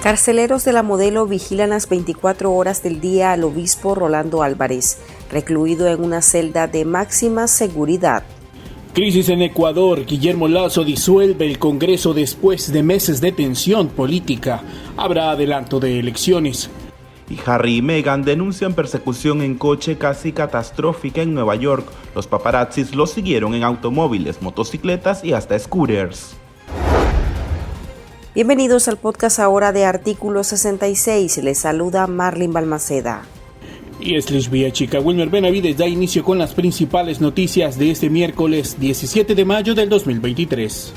Carceleros de la Modelo vigilan las 24 horas del día al obispo Rolando Álvarez, recluido en una celda de máxima seguridad. Crisis en Ecuador. Guillermo Lasso disuelve el Congreso después de meses de tensión política. Habrá adelanto de elecciones. Y Harry y Meghan denuncian persecución en coche casi catastrófica en Nueva York. Los paparazzis los siguieron en automóviles, motocicletas y hasta scooters. Bienvenidos al podcast ahora de Artículo 66. Les saluda Marlene Balmaceda. Y es Lisbia Chica. Wilmer Benavides da inicio con las principales noticias de este miércoles 17 de mayo del 2023.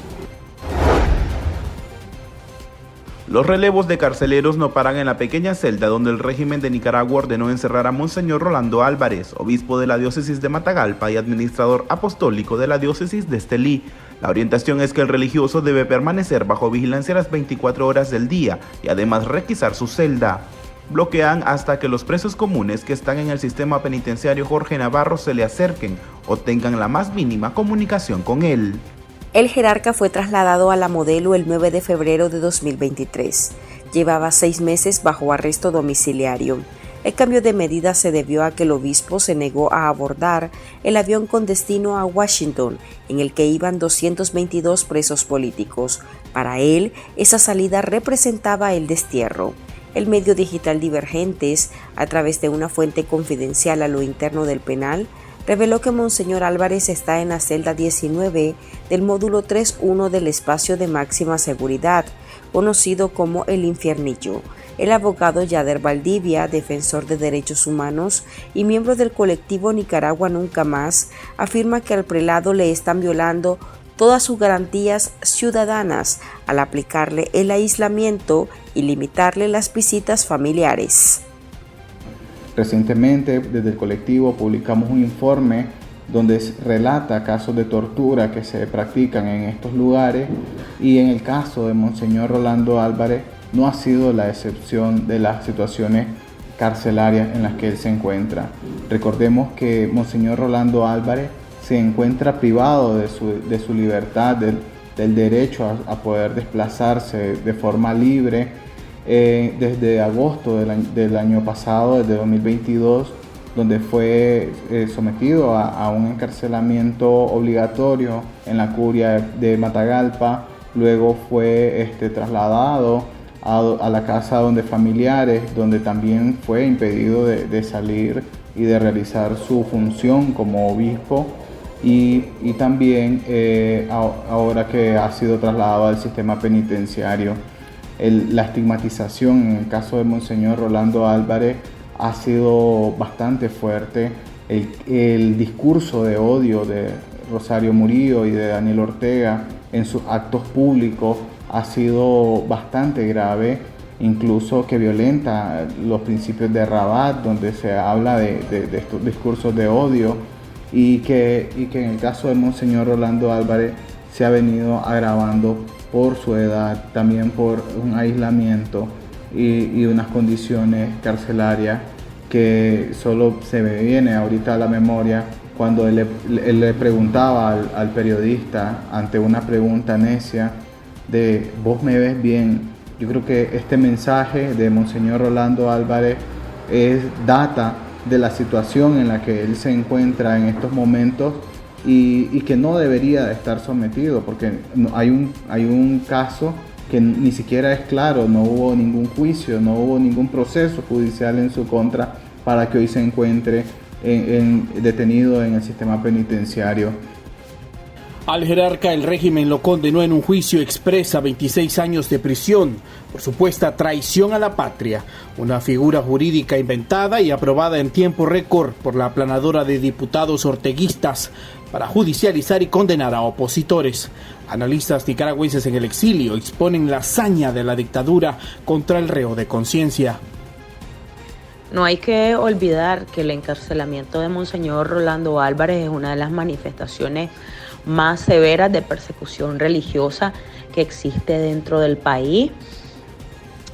Los relevos de carceleros no paran en la pequeña celda donde el régimen de Nicaragua ordenó encerrar a Monseñor Rolando Álvarez, obispo de la diócesis de Matagalpa y administrador apostólico de la diócesis de Estelí. La orientación es que el religioso debe permanecer bajo vigilancia las 24 horas del día y además requisar su celda. Bloquean hasta que los presos comunes que están en el sistema penitenciario Jorge Navarro se le acerquen o tengan la más mínima comunicación con él. El jerarca fue trasladado a la Modelo el 9 de febrero de 2023. Llevaba 6 meses bajo arresto domiciliario. El cambio de medida se debió a que el obispo se negó a abordar el avión con destino a Washington, en el que iban 222 presos políticos. Para él, esa salida representaba el destierro. El medio digital Divergentes, a través de una fuente confidencial a lo interno del penal, reveló que Monseñor Álvarez está en la celda 19 del módulo 3.1 del espacio de máxima seguridad, conocido como el Infiernillo. El abogado Yader Valdivia, defensor de derechos humanos y miembro del colectivo Nicaragua Nunca Más, afirma que al prelado le están violando todas sus garantías ciudadanas al aplicarle el aislamiento y limitarle las visitas familiares. Recientemente, desde el colectivo, publicamos un informe donde relata casos de tortura que se practican en estos lugares, y en el caso de Monseñor Rolando Álvarez no ha sido la excepción de las situaciones carcelarias en las que él se encuentra. Recordemos que Monseñor Rolando Álvarez se encuentra privado de su libertad, del derecho a poder desplazarse de forma libre desde agosto del año pasado, desde 2022, donde fue sometido a un encarcelamiento obligatorio en la curia de Matagalpa. Luego fue trasladado a la casa de familiares, donde también fue impedido de salir y de realizar su función como obispo. Y también ahora que ha sido trasladado al sistema penitenciario. La estigmatización en el caso de Monseñor Rolando Álvarez ha sido bastante fuerte. El discurso de odio de Rosario Murillo y de Daniel Ortega en sus actos públicos ha sido bastante grave, incluso que violenta los principios de Rabat, donde se habla de estos discursos de odio, y que en el caso de Monseñor Rolando Álvarez se ha venido agravando por su edad, también por un aislamiento y unas condiciones carcelarias que solo se me viene ahorita a la memoria cuando él le preguntaba al periodista ante una pregunta necia de ¿vos me ves bien? Yo creo que este mensaje de Monseñor Rolando Álvarez data de la situación en la que él se encuentra en estos momentos y que no debería de estar sometido, porque hay un caso que ni siquiera es claro, no hubo ningún juicio, no hubo ningún proceso judicial en su contra para que hoy se encuentre detenido en el sistema penitenciario. Al jerarca el régimen lo condenó en un juicio exprés a 26 años de prisión por supuesta traición a la patria, una figura jurídica inventada y aprobada en tiempo récord por la aplanadora de diputados orteguistas para judicializar y condenar a opositores. Analistas nicaragüenses en el exilio exponen la hazaña de la dictadura contra el reo de conciencia. No hay que olvidar que el encarcelamiento de Monseñor Rolando Álvarez es una de las manifestaciones más severas de persecución religiosa que existe dentro del país.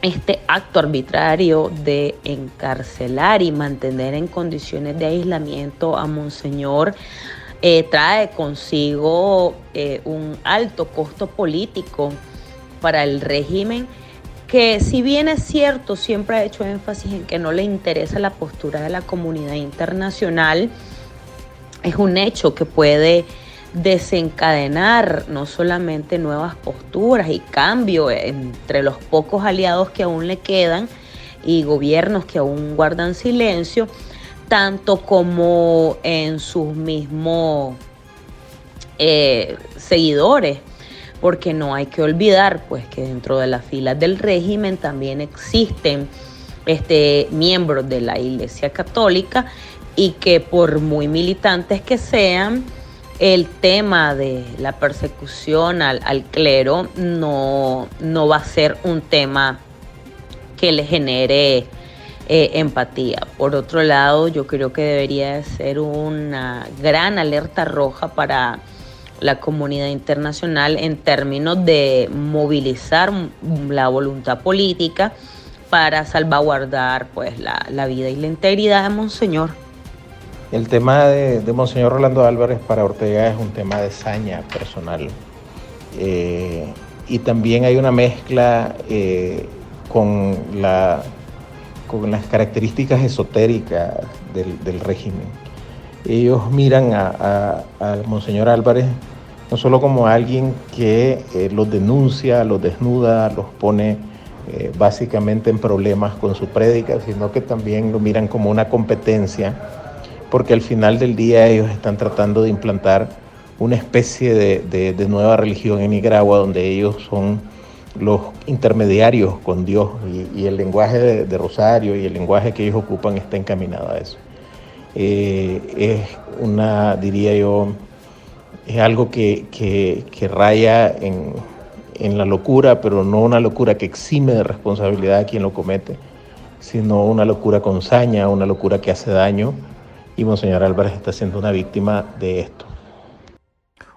Este acto arbitrario de encarcelar y mantener en condiciones de aislamiento a Monseñor trae consigo un alto costo político para el régimen, que si bien es cierto, siempre ha hecho énfasis en que no le interesa la postura de la comunidad internacional, es un hecho que puede desencadenar no solamente nuevas posturas y cambio entre los pocos aliados que aún le quedan y gobiernos que aún guardan silencio, tanto como en sus mismos seguidores, porque no hay que olvidar pues que dentro de las filas del régimen también existen miembros de la Iglesia Católica y que por muy militantes que sean, el tema de la persecución al clero no va a ser un tema que le genere empatía. Por otro lado, yo creo que debería ser una gran alerta roja para la comunidad internacional en términos de movilizar la voluntad política para salvaguardar pues la vida y la integridad de Monseñor. El tema de Monseñor Rolando Álvarez para Ortega es un tema de saña personal. Y también hay una mezcla con las características esotéricas del régimen. Ellos miran a Monseñor Álvarez no solo como alguien que los denuncia, los desnuda, los pone básicamente en problemas con su prédica, sino que también lo miran como una competencia, porque al final del día ellos están tratando de implantar una especie de nueva religión en Nicaragua, donde ellos son los intermediarios con Dios, y el lenguaje de Rosario y el lenguaje que ellos ocupan está encaminado a eso. Es diría yo, es algo que raya en la locura, pero no una locura que exime de responsabilidad a quien lo comete, sino una locura con saña, una locura que hace daño, y Monseñor Álvarez está siendo una víctima de esto.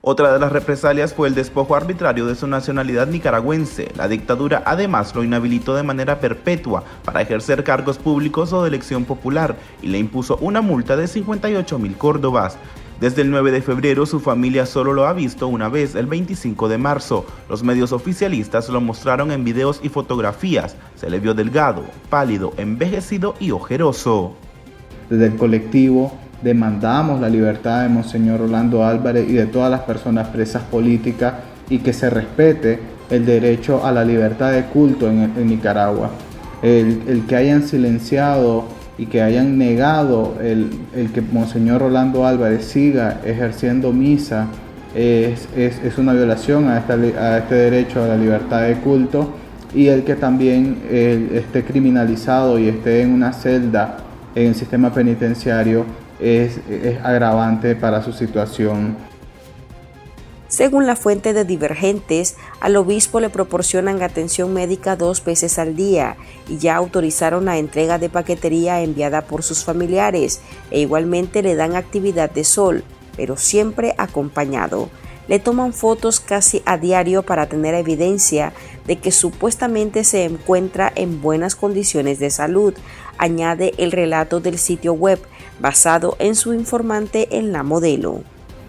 Otra de las represalias fue el despojo arbitrario de su nacionalidad nicaragüense. La dictadura además lo inhabilitó de manera perpetua para ejercer cargos públicos o de elección popular y le impuso una multa de 58,000 córdobas. Desde el 9 de febrero su familia solo lo ha visto una vez, el 25 de marzo. Los medios oficialistas lo mostraron en videos y fotografías. Se le vio delgado, pálido, envejecido y ojeroso. Desde el colectivo demandamos la libertad de Monseñor Rolando Álvarez y de todas las personas presas políticas, y que se respete el derecho a la libertad de culto en Nicaragua. El que hayan silenciado y que hayan negado el que Monseñor Rolando Álvarez siga ejerciendo misa es una violación a este derecho a la libertad de culto, y el que también esté criminalizado y esté en una celda en el sistema penitenciario es agravante para su situación. Según la fuente de Divergentes, al obispo le proporcionan atención médica 2 veces al día y ya autorizaron la entrega de paquetería enviada por sus familiares, e igualmente le dan actividad de sol, pero siempre acompañado. Le toman fotos casi a diario para tener evidencia de que supuestamente se encuentra en buenas condiciones de salud, añade el relato del sitio web, basado en su informante en La Modelo.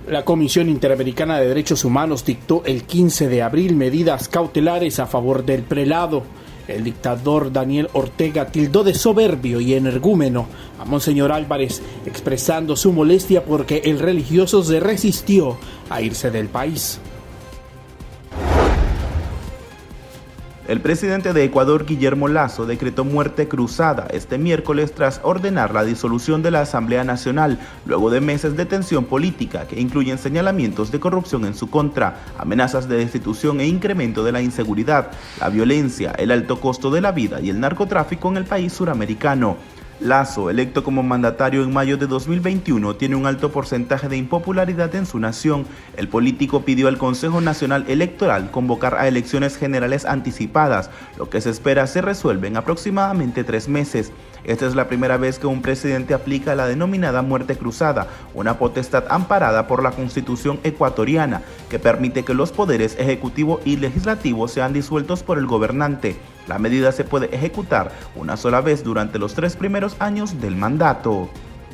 La Comisión Interamericana de Derechos Humanos dictó el 15 de abril medidas cautelares a favor del prelado. El dictador Daniel Ortega tildó de soberbio y energúmeno a Monseñor Álvarez, expresando su molestia porque el religioso se resistió a irse del país. El presidente de Ecuador, Guillermo Lasso, decretó muerte cruzada este miércoles tras ordenar la disolución de la Asamblea Nacional, luego de meses de tensión política que incluyen señalamientos de corrupción en su contra, amenazas de destitución e incremento de la inseguridad, la violencia, el alto costo de la vida y el narcotráfico en el país suramericano. Lasso, electo como mandatario en mayo de 2021, tiene un alto porcentaje de impopularidad en su nación. El político pidió al Consejo Nacional Electoral convocar a elecciones generales anticipadas, lo que se espera se resuelve en aproximadamente 3 meses. Esta es la primera vez que un presidente aplica la denominada muerte cruzada, una potestad amparada por la Constitución ecuatoriana, que permite que los poderes ejecutivo y legislativo sean disueltos por el gobernante. La medida se puede ejecutar una sola vez durante los 3 primeros años del mandato.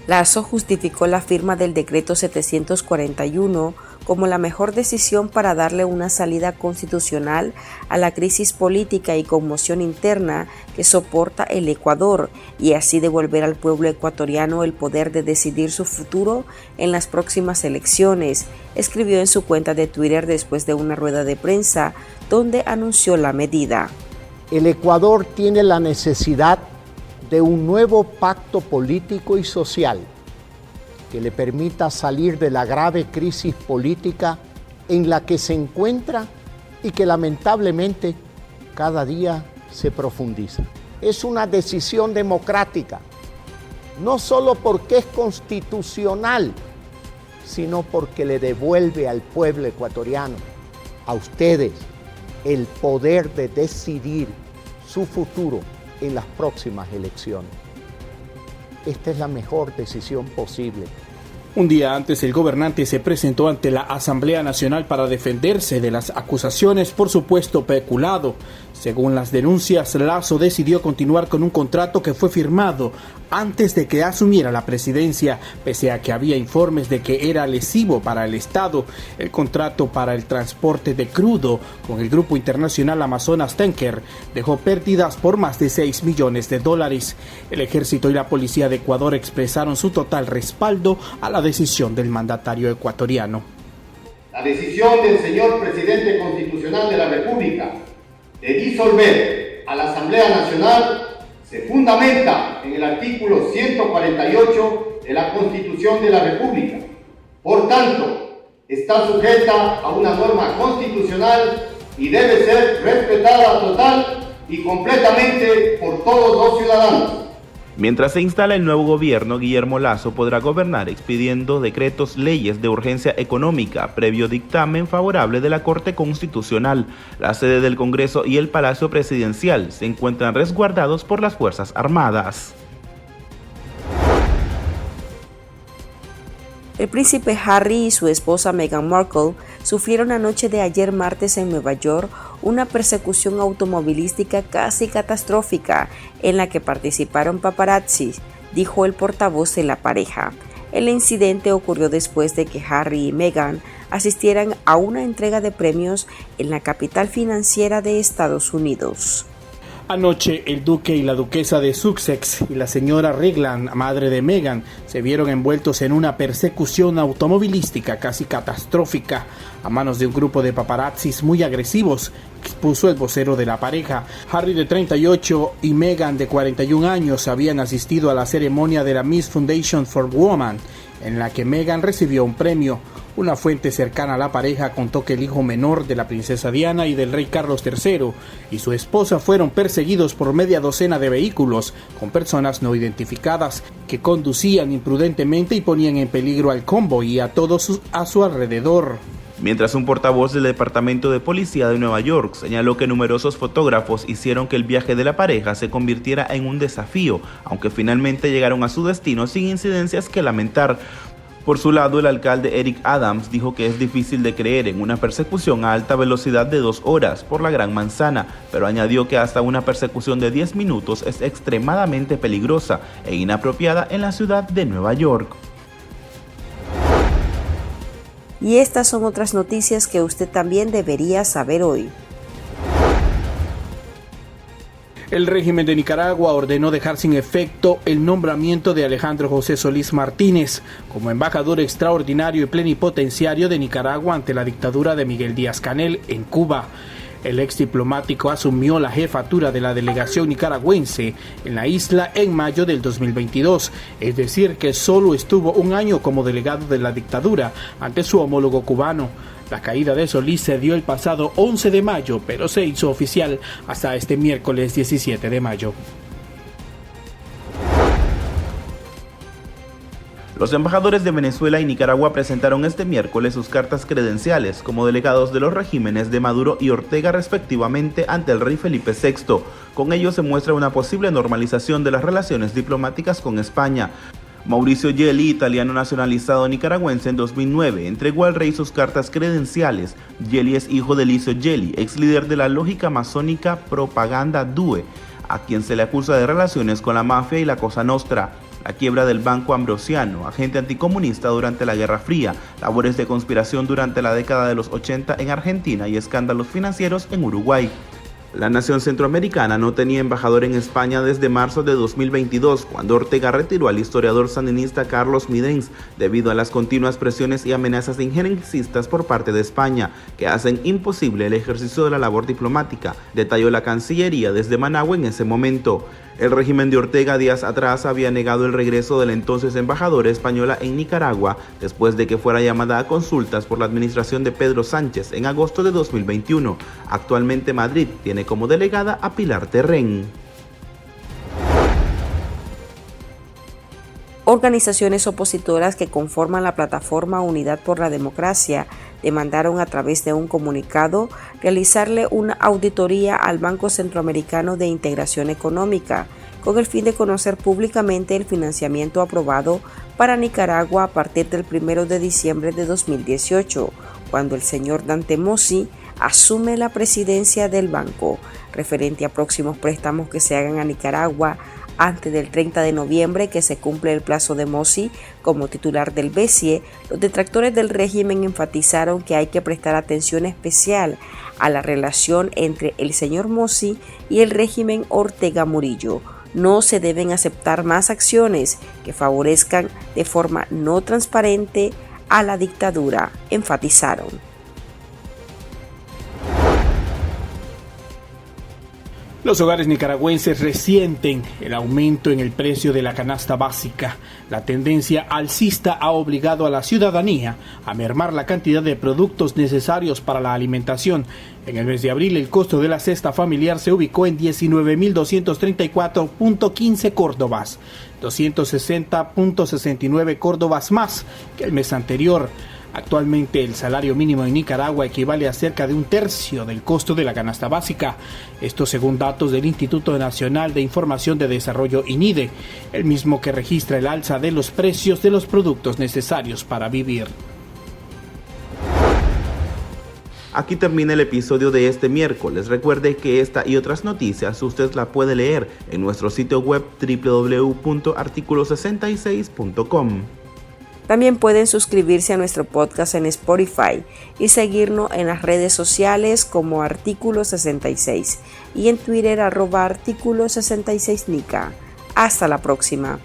Lasso justificó la firma del decreto 741 como la mejor decisión para darle una salida constitucional a la crisis política y conmoción interna que soporta el Ecuador y así devolver al pueblo ecuatoriano el poder de decidir su futuro en las próximas elecciones, escribió en su cuenta de Twitter después de una rueda de prensa donde anunció la medida. El Ecuador tiene la necesidad de un nuevo pacto político y social que le permita salir de la grave crisis política en la que se encuentra y que lamentablemente cada día se profundiza. Es una decisión democrática, no solo porque es constitucional, sino porque le devuelve al pueblo ecuatoriano, a ustedes, el poder de decidir su futuro en las próximas elecciones. Esta es la mejor decisión posible. Un día antes, el gobernante se presentó ante la Asamblea Nacional para defenderse de las acusaciones por supuesto peculado. Según las denuncias, Lasso decidió continuar con un contrato que fue firmado antes de que asumiera la presidencia, pese a que había informes de que era lesivo para el Estado. El contrato para el transporte de crudo con el grupo internacional Amazonas Tanker dejó pérdidas por más de $6 millones. El ejército y la policía de Ecuador expresaron su total respaldo a la decisión del mandatario ecuatoriano. La decisión del señor presidente constitucional de la República de disolver a la Asamblea Nacional se fundamenta en el artículo 148 de la Constitución de la República. Por tanto, está sujeta a una norma constitucional y debe ser respetada total y completamente por todos los ciudadanos. Mientras se instala el nuevo gobierno, Guillermo Lasso podrá gobernar expidiendo decretos leyes de urgencia económica, previo dictamen favorable de la Corte Constitucional. La sede del Congreso y el Palacio Presidencial se encuentran resguardados por las Fuerzas Armadas. El príncipe Harry y su esposa Meghan Markle sufrieron la noche de ayer martes en Nueva York una persecución automovilística casi catastrófica en la que participaron paparazzis, dijo el portavoz de la pareja. El incidente ocurrió después de que Harry y Meghan asistieran a una entrega de premios en la capital financiera de Estados Unidos. Anoche, el duque y la duquesa de Sussex y la señora Ragland, madre de Meghan, se vieron envueltos en una persecución automovilística casi catastrófica a manos de un grupo de paparazzis muy agresivos, expuso el vocero de la pareja. Harry, de 38, y Meghan, de 41 años, habían asistido a la ceremonia de la Miss Foundation for Women, en la que Meghan recibió un premio. Una fuente cercana a la pareja contó que el hijo menor de la princesa Diana y del rey Carlos III y su esposa fueron perseguidos por media docena de vehículos con personas no identificadas que conducían imprudentemente y ponían en peligro al convoy y a todos a su alrededor. Mientras un portavoz del Departamento de Policía de Nueva York señaló que numerosos fotógrafos hicieron que el viaje de la pareja se convirtiera en un desafío, aunque finalmente llegaron a su destino sin incidencias que lamentar. Por su lado, el alcalde Eric Adams dijo que es difícil de creer en una persecución a alta velocidad de 2 horas por la Gran Manzana, pero añadió que hasta una persecución de 10 minutos es extremadamente peligrosa e inapropiada en la ciudad de Nueva York. Y estas son otras noticias que usted también debería saber hoy. El régimen de Nicaragua ordenó dejar sin efecto el nombramiento de Alejandro José Solís Martínez como embajador extraordinario y plenipotenciario de Nicaragua ante la dictadura de Miguel Díaz-Canel en Cuba. El ex diplomático asumió la jefatura de la delegación nicaragüense en la isla en mayo del 2022, es decir, que solo estuvo un año como delegado de la dictadura ante su homólogo cubano. La caída de Solís se dio el pasado 11 de mayo, pero se hizo oficial hasta este miércoles 17 de mayo. Los embajadores de Venezuela y Nicaragua presentaron este miércoles sus cartas credenciales como delegados de los regímenes de Maduro y Ortega respectivamente ante el rey Felipe VI. Con ello se muestra una posible normalización de las relaciones diplomáticas con España. Mauricio Gelli, italiano nacionalizado nicaragüense en 2009, entregó al rey sus cartas credenciales. Gelli es hijo de Licio Gelli, ex líder de la lógica masónica Propaganda Due, a quien se le acusa de relaciones con la mafia y la Cosa Nostra. la quiebra del Banco Ambrosiano, agente anticomunista durante la Guerra Fría, labores de conspiración durante la década de los 80 en Argentina y escándalos financieros en Uruguay. La nación centroamericana no tenía embajador en España desde marzo de 2022, cuando Ortega retiró al historiador sandinista Carlos Midens debido a las continuas presiones y amenazas injerencistas por parte de España, que hacen imposible el ejercicio de la labor diplomática, detalló la Cancillería desde Managua en ese momento. El régimen de Ortega días atrás había negado el regreso de la entonces embajadora española en Nicaragua después de que fuera llamada a consultas por la administración de Pedro Sánchez en agosto de 2021. Actualmente Madrid tiene como delegada a Pilar Terrén. Organizaciones opositoras que conforman la plataforma Unidad por la Democracia demandaron a través de un comunicado realizarle una auditoría al Banco Centroamericano de Integración Económica con el fin de conocer públicamente el financiamiento aprobado para Nicaragua a partir del 1 de diciembre de 2018, cuando el señor Dante Mossi asume la presidencia del banco, referente a próximos préstamos que se hagan a Nicaragua antes del 30 de noviembre, que se cumple el plazo de Mossi como titular del BCE. Los detractores del régimen enfatizaron que hay que prestar atención especial a la relación entre el señor Mossi y el régimen Ortega Murillo. No se deben aceptar más acciones que favorezcan de forma no transparente a la dictadura, enfatizaron. Los hogares nicaragüenses resienten el aumento en el precio de la canasta básica. La tendencia alcista ha obligado a la ciudadanía a mermar la cantidad de productos necesarios para la alimentación. En el mes de abril, el costo de la cesta familiar se ubicó en 19.234.15 córdobas, 260.69 córdobas más que el mes anterior. Actualmente el salario mínimo en Nicaragua equivale a cerca de un tercio del costo de la canasta básica. Esto según datos del Instituto Nacional de Información de Desarrollo INIDE, el mismo que registra el alza de los precios de los productos necesarios para vivir. Aquí termina el episodio de este miércoles. Recuerde que esta y otras noticias usted la puede leer en nuestro sitio web www.articulo66.com. También pueden suscribirse a nuestro podcast en Spotify y seguirnos en las redes sociales como Artículo 66 y en Twitter @Artículo 66Nica. Hasta la próxima.